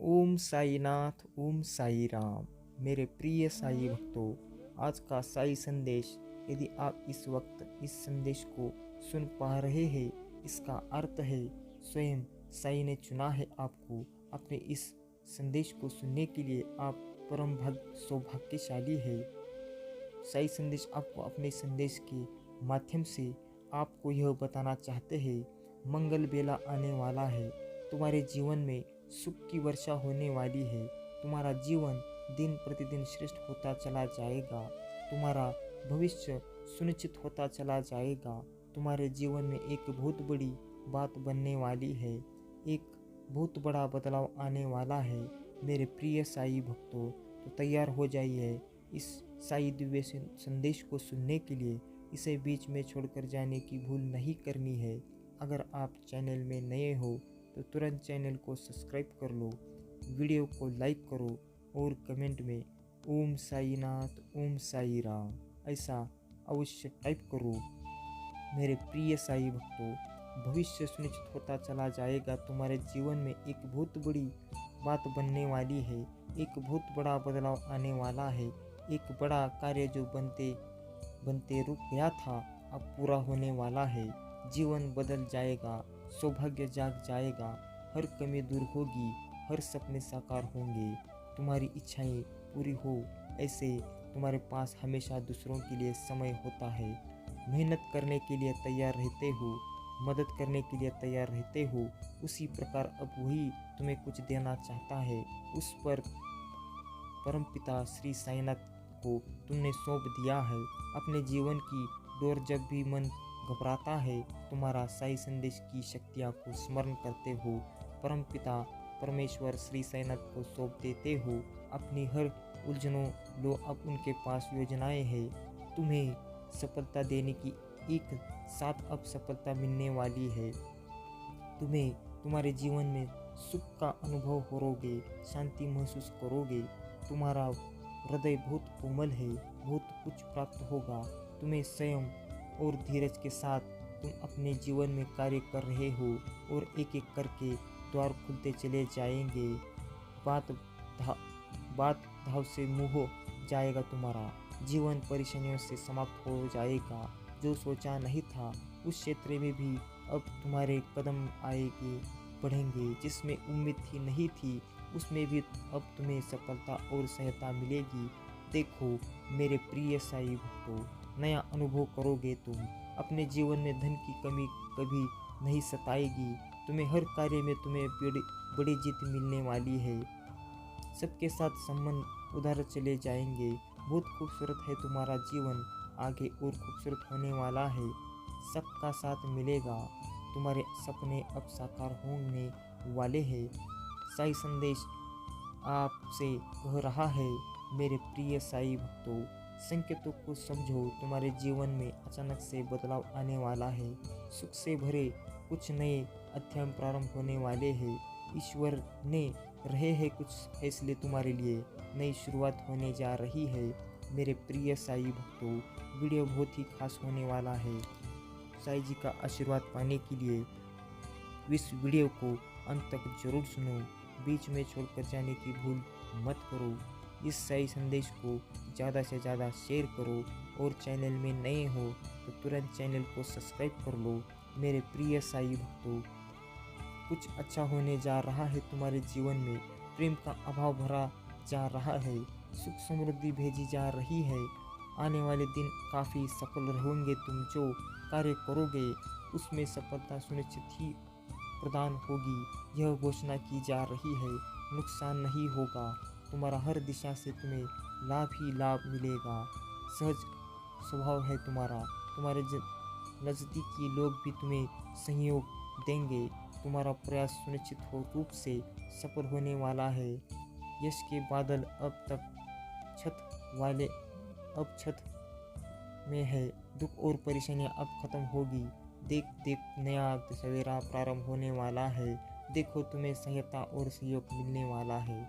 ओम साईनाथ, ओम साई राम। मेरे प्रिय साई भक्तों, आज का साई संदेश, यदि आप इस वक्त इस संदेश को सुन पा रहे हैं, इसका अर्थ है स्वयं साई ने चुना है आपको अपने इस संदेश को सुनने के लिए। आप परम भक्त सौभाग्यशाली है। साई संदेश आपको अपने संदेश के माध्यम से आपको यह बताना चाहते हैं, मंगल बेला आने वाला है। तुम्हारे जीवन में सुख की वर्षा होने वाली है। तुम्हारा जीवन दिन प्रतिदिन श्रेष्ठ होता चला जाएगा। तुम्हारा भविष्य सुनिश्चित होता चला जाएगा। तुम्हारे जीवन में एक बहुत बड़ी बात बनने वाली है। एक बहुत बड़ा बदलाव आने वाला है। मेरे प्रिय साई भक्तों, तो तैयार हो जाइए इस साई दिव्य संदेश को सुनने के लिए। इसे बीच में छोड़कर जाने की भूल नहीं करनी है। अगर आप चैनल में नए हो तो तुरंत चैनल को सब्सक्राइब कर लो, वीडियो को लाइक करो और कमेंट में ओम साईनाथ, ओम साई राम ऐसा अवश्य टाइप करो। मेरे प्रिय साई भक्तों, भविष्य सुनिश्चित होता चला जाएगा। तुम्हारे जीवन में एक बहुत बड़ी बात बनने वाली है। एक बहुत बड़ा बदलाव आने वाला है। एक बड़ा कार्य जो बनते बनते रुक गया था, अब पूरा होने वाला है। जीवन बदल जाएगा, सौभाग्य जाग जाएगा, हर कमी दूर होगी, हर सपने साकार होंगे, तुम्हारी इच्छाएं पूरी हो। ऐसे तुम्हारे पास हमेशा दूसरों के लिए समय होता है। मेहनत करने के लिए तैयार रहते हो, मदद करने के लिए तैयार रहते हो। उसी प्रकार अब वही तुम्हें कुछ देना चाहता है। उस पर परमपिता श्री साईनाथ को तुमने सौंप दिया है अपने जीवन की डोर। जब भी मन घबराता है, तुम्हारा साई संदेश की शक्तियाँ को स्मरण करते हो, परमपिता परमेश्वर श्री साईनाथ को सौंप देते हो अपनी हर उलझनों लो। अब उनके पास योजनाएं हैं तुम्हें सफलता देने की। एक साथ अब सफलता मिलने वाली है तुम्हें। तुम्हारे जीवन में सुख का अनुभव करोगे, शांति महसूस करोगे। तुम्हारा हृदय बहुत कोमल है, बहुत कुछ प्राप्त होगा तुम्हें स्वयं और धीरज के साथ। तुम अपने जीवन में कार्य कर रहे हो और एक एक करके द्वार खुलते चले जाएंगे। बात धाव से मुँह हो जाएगा। तुम्हारा जीवन परेशानियों से समाप्त हो जाएगा। जो सोचा नहीं था उस क्षेत्र में भी अब तुम्हारे कदम आएंगे, बढ़ेंगे। जिसमें उम्मीद ही नहीं थी उसमें भी अब तुम्हें सफलता और सहायता मिलेगी। देखो मेरे प्रिय साई भक्तों, नया अनुभव करोगे तुम। अपने जीवन में धन की कमी कभी नहीं सताएगी। तुम्हें हर कार्य में तुम्हें बड़ी जीत मिलने वाली है। सबके साथ संबंध उधर चले जाएंगे। बहुत खूबसूरत है तुम्हारा जीवन, आगे और खूबसूरत होने वाला है। सबका साथ मिलेगा। तुम्हारे सपने अब साकार होने वाले हैं। साई संदेश आपसे कह रहा है, मेरे प्रिय साई भक्तों, संकेतों को समझो। तुम्हारे जीवन में अचानक से बदलाव आने वाला है। सुख से भरे कुछ नए अध्याय प्रारंभ होने वाले हैं। ईश्वर ने रहे हैं कुछ फैसले तुम्हारे लिए। नई शुरुआत होने जा रही है। मेरे प्रिय साई भक्तों, वीडियो बहुत ही खास होने वाला है। साई जी का आशीर्वाद पाने के लिए इस वीडियो को अंत तक जरूर सुनो। बीच में छोड़कर जाने की भूल मत करो। इस साई संदेश को ज़्यादा से ज़्यादा शेयर करो और चैनल में नए हो तो तुरंत चैनल को सब्सक्राइब कर लो। मेरे प्रिय साई भक्तों, कुछ अच्छा होने जा रहा है तुम्हारे जीवन में। प्रेम का अभाव भरा जा रहा है। सुख समृद्धि भेजी जा रही है। आने वाले दिन काफ़ी सफल होंगे। तुम जो कार्य करोगे उसमें सफलता सुनिश्चित ही प्रदान होगी। यह घोषणा की जा रही है। नुकसान नहीं होगा। तुम्हारा हर दिशा से तुम्हें लाभ ही लाभ मिलेगा। सहज स्वभाव है तुम्हारा। तुम्हारे नज़दीकी लोग भी तुम्हें सहयोग देंगे। तुम्हारा प्रयास सुनिश्चित हो रूप से सफल होने वाला है। यश के बादल अब छत में है। दुख और परेशानियां अब खत्म होगी। देख नया सवेरा प्रारंभ होने वाला है। देखो तुम्हें सहायता और सहयोग मिलने वाला है।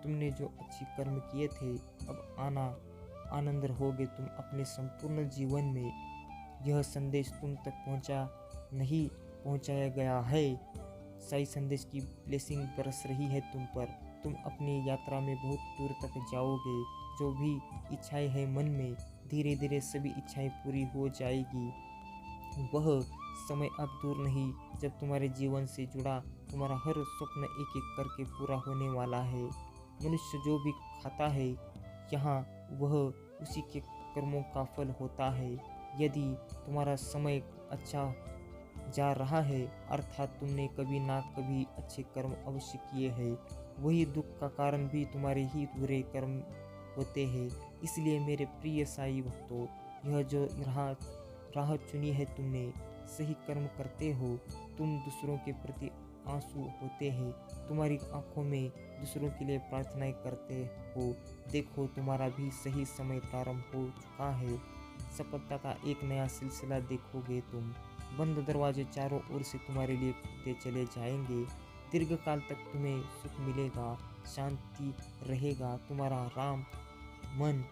तुमने जो अच्छी कर्म किए थे अब आनंद रहोगे तुम अपने संपूर्ण जीवन में। यह संदेश तुम तक पहुंचाया गया है। साई संदेश की ब्लेसिंग बरस रही है तुम पर। तुम अपनी यात्रा में बहुत दूर तक जाओगे। जो भी इच्छाएं हैं मन में, धीरे धीरे सभी इच्छाएं पूरी हो जाएगी। वह समय अब दूर नहीं जब तुम्हारे जीवन से जुड़ा तुम्हारा हर स्वप्न एक एक करके पूरा होने वाला है। मनुष्य जो भी खाता है यहाँ, वह उसी के कर्मों का फल होता है। यदि तुम्हारा समय अच्छा जा रहा है, अर्थात तुमने कभी ना कभी अच्छे कर्म अवश्य किए हैं, वही दुख का कारण भी तुम्हारे ही बुरे कर्म होते हैं। इसलिए मेरे प्रिय साई भक्तों, यह जो राह चुनी है तुमने, सही कर्म करते हो, तुम दूसरों के प्रति आंसू होते हैं, तुम्हारी आंखों में दूसरों के लिए प्रार्थनाएं करते हो। देखो तुम्हारा भी सही समय प्रारंभ हो चुका है। सफलता का एक नया सिलसिला देखोगे तुम। बंद दरवाजे चारों ओर से तुम्हारे लिए खुलते चले जाएंगे। दीर्घ काल तक तुम्हें सुख मिलेगा, शांति रहेगा। तुम्हारा राम मन,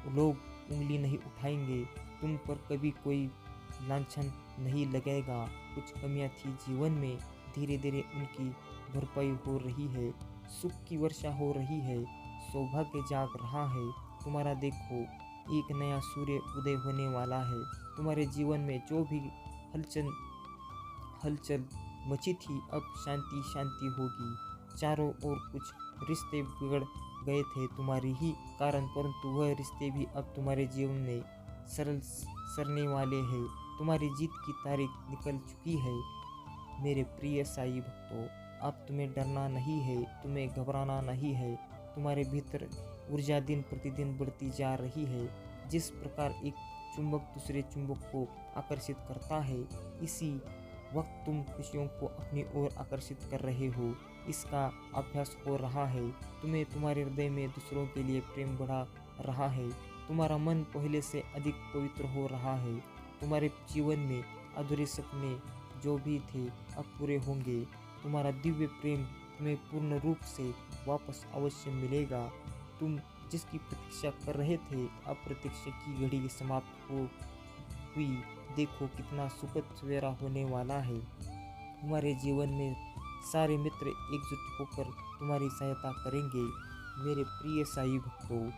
लोग उंगली नहीं उठाएंगे, तुम पर कभी कोई लांछन नहीं लगेगा। कुछ कमियां थी जीवन में, धीरे धीरे उनकी भरपाई हो रही है, सुख की वर्षा हो रही है, सौभाग्य जाग रहा है। तुम्हारा देखो एक नया सूर्य उदय होने वाला है। तुम्हारे जीवन में जो भी हलचल मची थी, अब शांति शांति होगी। चारों ओर कुछ रिश्ते बिगड़ गए थे तुम्हारे ही कारण, परंतु वह रिश्ते भी अब तुम्हारे जीवन में सरने वाले हैं। तुम्हारी जीत की तारीख निकल चुकी है। मेरे प्रिय साई भक्तों, अब तुम्हें डरना नहीं है, तुम्हें घबराना नहीं है। तुम्हारे भीतर ऊर्जा दिन प्रतिदिन बढ़ती जा रही है। जिस प्रकार एक चुंबक दूसरे चुंबक को आकर्षित करता है, इसी वक्त तुम खुशियों को अपनी ओर आकर्षित कर रहे हो। इसका अभ्यास हो रहा है। तुम्हें तुम्हारे हृदय में दूसरों के लिए प्रेम बढ़ा रहा है। तुम्हारा मन पहले से अधिक पवित्र हो रहा है। तुम्हारे जीवन में अधूरे सपने जो भी थे अब पूरे होंगे। तुम्हारा दिव्य प्रेम तुम्हें पूर्ण रूप से वापस अवश्य मिलेगा। तुम जिसकी प्रतीक्षा कर रहे थे, अब प्रतीक्षा की घड़ी समाप्त हुई। देखो कितना सुखद सवेरा होने वाला है। तुम्हारे जीवन में सारे मित्र एकजुट होकर तुम्हारी सहायता करेंगे। मेरे प्रिय साई भक्तों,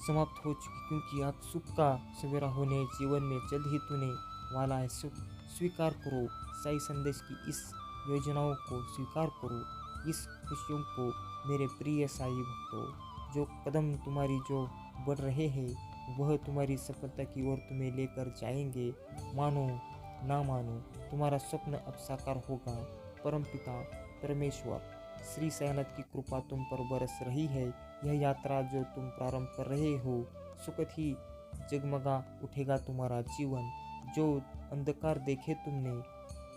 समाप्त हो चुकी, क्योंकि अब सुख का सवेरा होने जीवन में जल्द ही तुने वाला है। सुख स्वीकार करो, साई संदेश की इस योजनाओं को स्वीकार करो, इस खुशियों को। मेरे प्रिय साई भक्तों, जो कदम तुम्हारी जो बढ़ रहे हैं, वह तुम्हारी सफलता की ओर तुम्हें लेकर जाएंगे। मानो ना मानो, तुम्हारा स्वप्न अब साकार होगा। परमपिता परमेश्वर श्री साईनाथ की कृपा तुम पर बरस रही है। यह यात्रा जो तुम प्रारंभ कर रहे हो, सुखद ही जगमगा उठेगा तुम्हारा जीवन। जो अंधकार देखे तुमने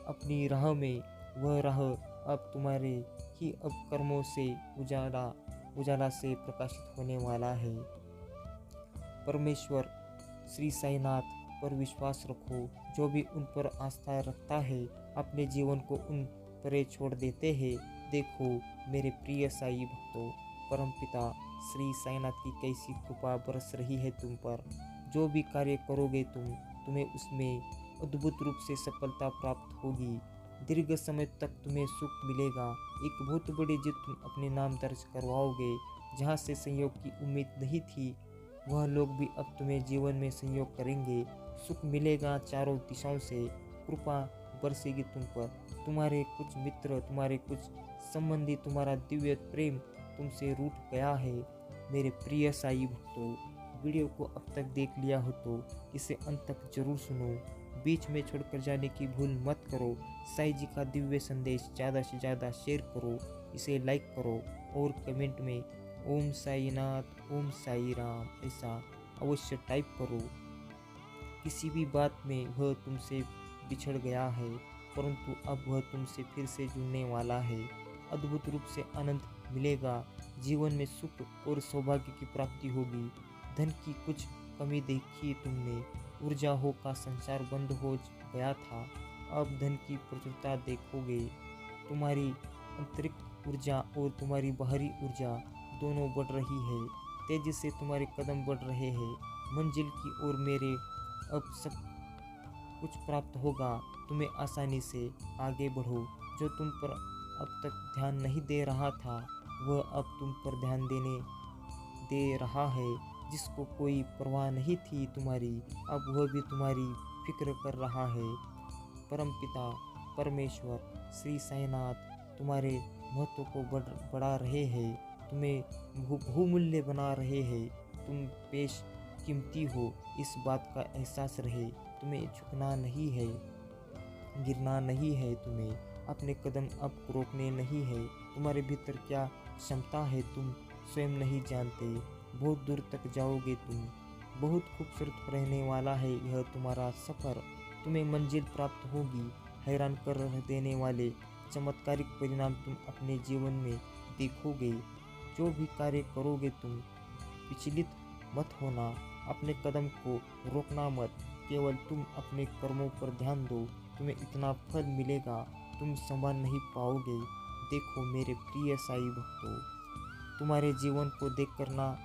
अपनी राह में, वह राह अब तुम्हारे ही अब कर्मों से उजाला से प्रकाशित होने वाला है। परमेश्वर श्री साईनाथ पर विश्वास रखो। जो भी उन पर आस्था रखता है, अपने जीवन को उन पर छोड़ देते हैं। देखो मेरे प्रिय साई भक्तों, परमपिता श्री साईनाथ की कैसी कृपा बरस रही है तुम पर। जो भी कार्य करोगे तुम्हें उसमें अद्भुत रूप से सफलता प्राप्त होगी। दीर्घ समय तक तुम्हें सुख मिलेगा। एक बहुत बड़ी जीत तुम अपने नाम दर्ज करवाओगे। जहाँ से संयोग की उम्मीद नहीं थी, वह लोग भी अब तुम्हें जीवन में सहयोग करेंगे। सुख मिलेगा चारों दिशाओं से, कृपा बरसेगी तुम पर। तुम्हारे कुछ मित्र, तुम्हारे कुछ संबंधी, तुम्हारा दिव्य प्रेम तुमसे रूठ गया है। मेरे प्रिय साई भक्तों, वीडियो को अब तक देख लिया हो तो इसे अंत तक जरूर सुनो। बीच में छोड़कर जाने की भूल मत करो। साई जी का दिव्य संदेश ज़्यादा से ज़्यादा शेयर करो, इसे लाइक करो और कमेंट में ओम साईनाथ, ओम साई राम ऐसा अवश्य टाइप करो। किसी भी बात में वह तुमसे बिछड़ गया है, परंतु अब वह तुमसे फिर से जुड़ने वाला है। अद्भुत रूप से आनंद मिलेगा। जीवन में सुख और सौभाग्य की प्राप्ति होगी। धन की कुछ कमी देखी तुमने, ऊर्जा हो का संचार बंद हो गया था, अब धन की प्रचुरता देखोगे। तुम्हारी आंतरिक ऊर्जा और तुम्हारी बाहरी ऊर्जा दोनों बढ़ रही है। तेजी से तुम्हारे कदम बढ़ रहे हैं मंजिल की ओर। मेरे अब सब कुछ प्राप्त होगा। तुम्हें आसानी से आगे बढ़ो। जो तुम पर अब तक ध्यान नहीं दे रहा था वह अब तुम पर ध्यान दे रहा है। जिसको कोई परवाह नहीं थी तुम्हारी, अब वह भी तुम्हारी फिक्र कर रहा है। परमपिता परमेश्वर श्री साईनाथ तुम्हारे महत्व को बढ़ा रहे हैं, तुम्हें बहुमूल्य बना रहे हैं। तुम बेश कीमती हो, इस बात का एहसास रहे। तुम्हें झुकना नहीं है, गिरना नहीं है, तुम्हें अपने कदम अब रोकने नहीं है। तुम्हारे भीतर क्या क्षमता है तुम स्वयं नहीं जानते। बहुत दूर तक जाओगे तुम, बहुत खूबसूरत रहने वाला है यह तुम्हारा सफ़र। तुम्हें मंजिल प्राप्त होगी। हैरान कर देने वाले चमत्कारिक परिणाम तुम अपने जीवन में देखोगे। जो भी कार्य करोगे तुम विचलित मत होना, अपने कदम को रोकना मत, केवल तुम अपने कर्मों पर ध्यान दो। तुम्हें इतना फल मिलेगा तुम संभाल नहीं पाओगे। देखो मेरे प्रिय साई भक्तों, तुम्हारे जीवन को देखकर ना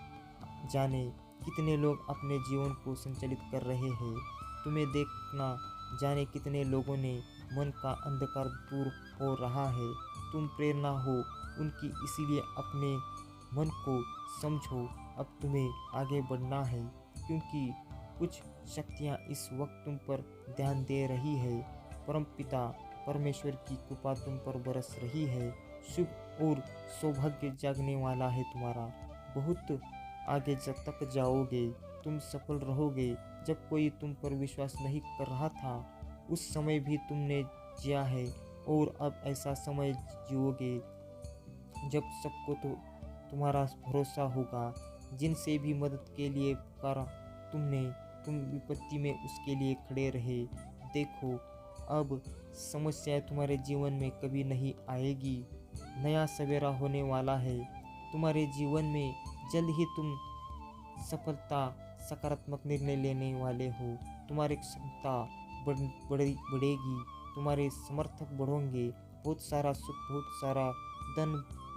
जाने कितने लोग अपने जीवन को संचालित कर रहे हैं। तुम्हें देखना जाने कितने लोगों ने मन का अंधकार दूर हो रहा है। तुम प्रेरणा हो उनकी, इसीलिए अपने मन को समझो। अब तुम्हें आगे बढ़ना है, क्योंकि कुछ शक्तियाँ इस वक्त तुम पर ध्यान दे रही है। परमपिता परमेश्वर की कृपा तुम पर बरस रही है। शुभ और सौभाग्य जागने वाला है तुम्हारा। बहुत आगे जब तक जाओगे, तुम सफल रहोगे। जब कोई तुम पर विश्वास नहीं कर रहा था, उस समय भी तुमने जिया है, और अब ऐसा समय जियोगे जब सबको तो तुम्हारा भरोसा होगा। जिनसे भी मदद के लिए पुकारा तुमने, तुम विपत्ति में उसके लिए खड़े रहे। देखो अब समस्याएं तुम्हारे जीवन में कभी नहीं आएगी। नया सवेरा होने वाला है तुम्हारे जीवन में। जल्द ही तुम सफलता सकारात्मक निर्णय लेने वाले हो। तुम्हारी क्षमता बढ़ेगी, तुम्हारे समर्थक बढ़ोगे। बहुत सारा सुख, बहुत सारा धन,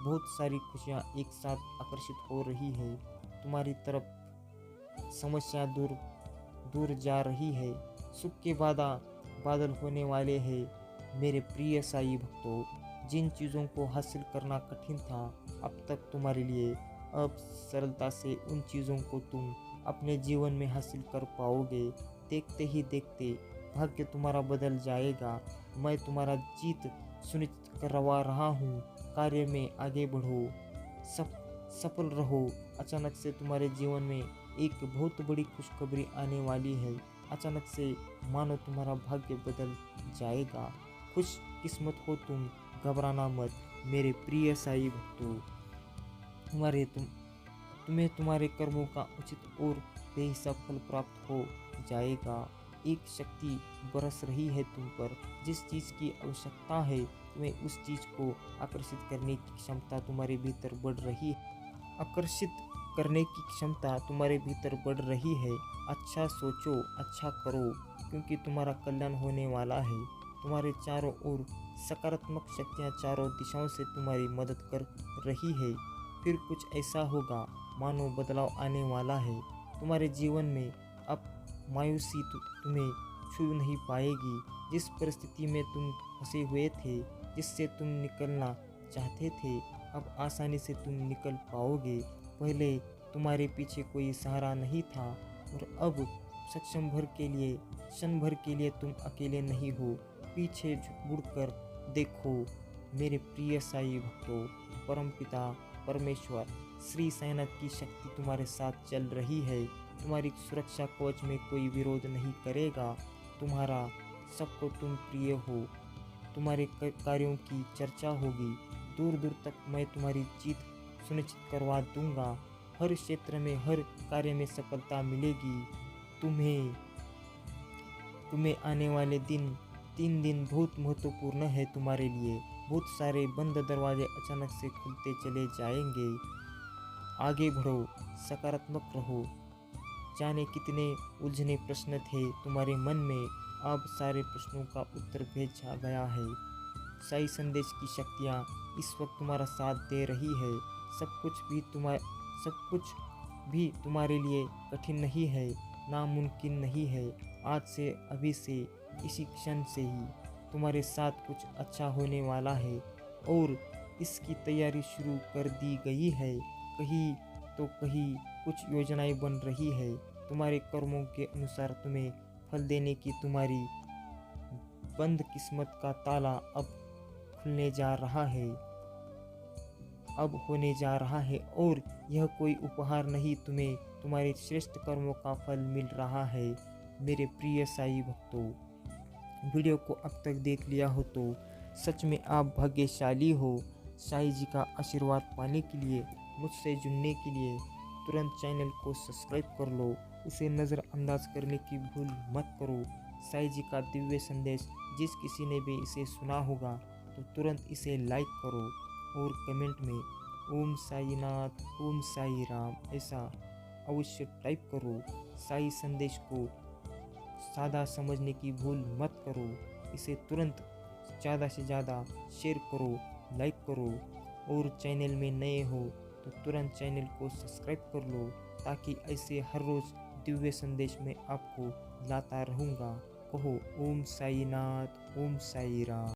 बहुत सारी खुशियाँ एक साथ आकर्षित हो रही है तुम्हारी तरफ। समस्या दूर जा रही है। सुख के बादल होने वाले हैं। मेरे प्रिय साई भक्तों, जिन चीज़ों को हासिल करना कठिन था अब तक तुम्हारे लिए, अब सरलता से उन चीज़ों को तुम अपने जीवन में हासिल कर पाओगे। देखते ही देखते भाग्य तुम्हारा बदल जाएगा। मैं तुम्हारा जीत सुनिश्चित करवा रहा हूँ। कार्य में आगे बढ़ो, सफल रहो। अचानक से तुम्हारे जीवन में एक बहुत बड़ी खुशखबरी आने वाली है। अचानक से मानो तुम्हारा भाग्य बदल जाएगा। खुश किस्मत हो तुम, घबराना मत मेरे प्रिय साई भक्तों। तुम्हें तुम्हारे कर्मों का उचित और बेहिसाब फल प्राप्त हो जाएगा। एक शक्ति बरस रही है तुम पर। जिस चीज़ की आवश्यकता है तुम्हें उस चीज़ को आकर्षित करने की क्षमता तुम्हारे भीतर बढ़ रही है। आकर्षित करने की क्षमता तुम्हारे भीतर बढ़ रही है। अच्छा सोचो, अच्छा करो, क्योंकि तुम्हारा कल्याण होने वाला है। तुम्हारे चारों ओर सकारात्मक शक्तियाँ चारों दिशाओं से तुम्हारी मदद कर रही है। फिर कुछ ऐसा होगा मानो बदलाव आने वाला है तुम्हारे जीवन में। अब मायूसी तुम्हें छू नहीं पाएगी। जिस परिस्थिति में तुम फंसे हुए थे, जिससे तुम निकलना चाहते थे, अब आसानी से तुम निकल पाओगे। पहले तुम्हारे पीछे कोई सहारा नहीं था, और अब क्षण भर के लिए तुम अकेले नहीं हो। पीछे मुड़कर देखो मेरे प्रिय साई भक्तों। परमपिता परमेश्वर श्री साईनाथ की शक्ति तुम्हारे साथ चल रही है। तुम्हारी सुरक्षा कवच में कोई विरोध नहीं करेगा। तुम्हारा सबको तुम प्रिय हो। तुम्हारे कार्यों की चर्चा होगी। दूर दूर तक मैं तुम्हारी जीत सुनिश्चित करवा दूंगा। हर क्षेत्र में, हर कार्य में सफलता मिलेगी तुम्हें आने वाले 3 दिन बहुत महत्वपूर्ण है तुम्हारे लिए। बहुत सारे बंद दरवाजे अचानक से खुलते चले जाएंगे। आगे बढ़ो, सकारात्मक रहो। जाने कितने उलझने प्रश्न थे तुम्हारे मन में, अब सारे प्रश्नों का उत्तर भेजा गया है। साई संदेश की शक्तियाँ इस वक्त तुम्हारा साथ दे रही है। सब कुछ भी तुम्हारे लिए कठिन नहीं है, नामुमकिन नहीं है। आज से, अभी से, इसी क्षण से ही तुम्हारे साथ कुछ अच्छा होने वाला है। और इसकी तैयारी शुरू कर दी गई है। कहीं तो कहीं कुछ योजनाएं बन रही है। तुम्हारे कर्मों के अनुसार तुम्हें फल देने की तुम्हारी बंद किस्मत का ताला अब खुलने जा रहा है, अब होने जा रहा है। और यह कोई उपहार नहीं, तुम्हें तुम्हारे श्रेष्ठ कर्मों का फल मिल रहा है। मेरे प्रिय साई भक्तों, वीडियो को अब तक देख लिया हो तो सच में आप भाग्यशाली हो। साई जी का आशीर्वाद पाने के लिए, मुझसे जुड़ने के लिए तुरंत चैनल को सब्सक्राइब कर लो। इसे नज़रअंदाज करने की भूल मत करो। साई जी का दिव्य संदेश जिस किसी ने भी इसे सुना होगा तो तुरंत इसे लाइक करो और कमेंट में ओम साईनाथ, ओम साई राम ऐसा अवश्य टाइप करो। साई संदेश को सादा समझने की भूल मत करो। इसे तुरंत ज़्यादा से ज़्यादा शेयर करो, लाइक करो। और चैनल में नए हो तो तुरंत चैनल को सब्सक्राइब कर लो, ताकि ऐसे हर रोज़ दिव्य संदेश में आपको लाता रहूँगा। कहो ओम साईनाथ, ओम साई राम।